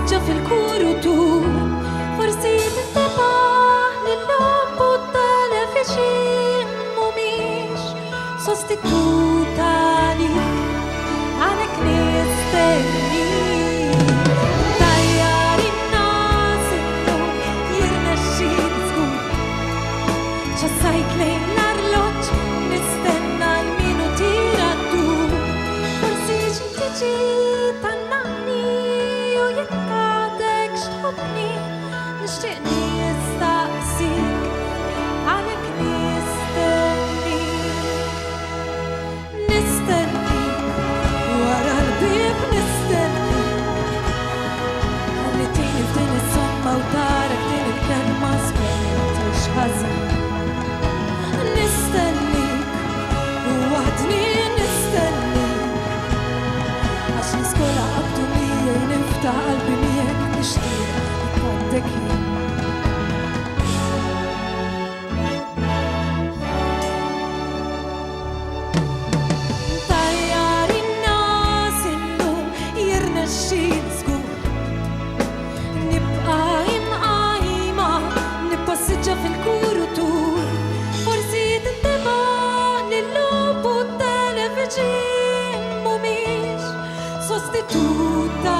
Passiġġa fil-kuru tur, forsi tintabaħ lill-logħob u t-television mhumiex sostituta għalik, għalhekk nistenni. Tajjar in-nas illum jirnexxieli żgur, ċassajt lejn l-arloġġ nistenna l-minuti raddur, forsi xi tiġi tannaqni u jekk għadek x'tħobbni nixtieq nistaqsik għalhekk nistenni. Nistenni wara l-bieb nistenni ħalli tieni f'din is-somma u tarek din il-kelma sbejt ħażin. Nistennik u waħdni nistennik għax niskola qabdu miegħi niftaħ qalbi miegħek nixtieq ikollek jien. Tajjar in-nas illum jirnexxieli żgur, nibqa' imqajma nippassiġġa fil-kuru tur, forsi tintabaħ lill-logħob u t-television mhumiex sostituta